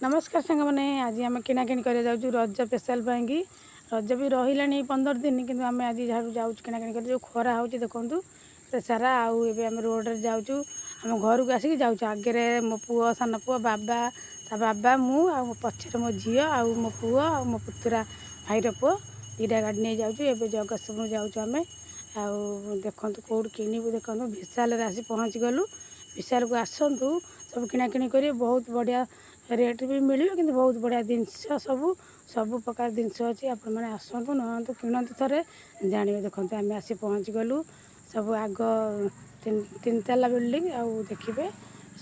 नमस्कार सांग मैंने आज आम किणाकिणी कर जाऊँ रज स्पेशल पाई रज भी रहा 15 दिन कि आम आज जाऊँ किणाकिणी कर जो खरा हो देखूँ से सारा आम रोड रे जाऊँ आम घर को आसिक जाऊँ आगे मो पुओ सान पुओ बाबा ता बाबा मु पछे मो झी आ मो पुओ आ मो पुतुरा भाईर पुओ दीटा गाड़ी नहीं जाऊँ एवं जगतसिंहपुर जाऊँ आम देखु कौट किणु देखु विशाल आसी पहुँची गलु विशाल को आसतु सब किणाकिणी कर बहुत बढ़िया रेट भी मिले कि बहुत बढ़िया जिनस सब प्रकार जिनस अच्छी आपण मैंने आसतु नहतु किणतु थे जानवे देखते आम आसी पहुँची गलु सब आग तीन ताला बिल्डिंग आउ देखिए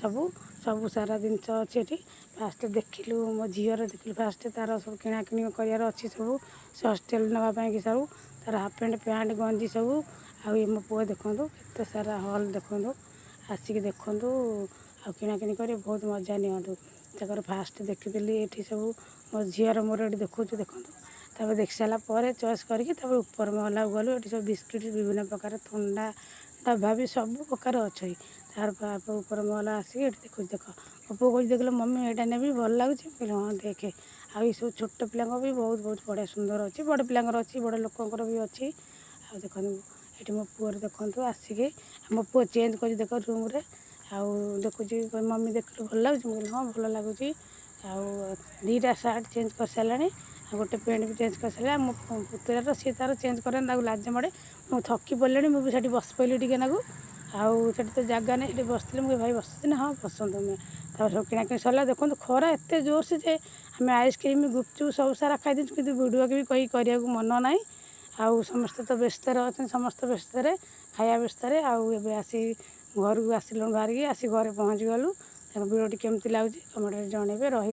सब सब सारा जिनस अच्छी फास्ट देखिलु मो झीर देखिलु फास्ट तार सब किणाकिणी करार अच्छी सब से हस्टेल नापी सब तार हाफ पैंट पैंट गंजी सब आउ मो पुओ देखु केते सारा हल देखु आसिक देखु आ किणाकिणी कर बहुत मजा नियंतु तक फास्ट देखीदी ये सब मो झीर मोर ये देखु देखु तब देख सारापर चॉइस करके ऊपर महला गलु ये सब बिस्किट विभिन्न प्रकार थंडा डब्बा भी सब प्रकार अच्छे तार ऊपर महला आसिक देखो देख मो पु कह देख मम्मी यहाँ नेबी भल लगुच हाँ देखे आ सब छोट पिला भी बहुत बहुत बढ़िया सुंदर अच्छी बड़ पिलांर अच्छी बड़ लोकर भी अच्छी आ देखो ये मो पुअर देखु आसिक मो पु चेंज कर देख रूम रे आउ देखुची मम्मी देख भल लगुच हाँ भल लगुच दीटा सार्ट चेंज कर सारे गोटे पेंट भी चेंज कर सारे मो पुतुरा सी तार चेंज करें लाज माड़े मुझे थकी पड़े मुझे बस पड़ी टे नाकू आउ तो जगह नहीं ये बस मुझे भाई बस ना हाँ बसत तुम्हें सब किणाकिणी सरला देखो खरा एत जोर से जे आम आइसक्रीम गुपचुप सब सारा खाई कि भिडियो भी कहीं करने मन ना आउ समस्ते तो व्यस्त अच्छा समस्त व्यस्त खाया व्यस्त आउ आसी घर को आसिलु बाहर आसी घरे पहुँची गलु भिडियो केमती लगुच कमेंट जनइबे रही।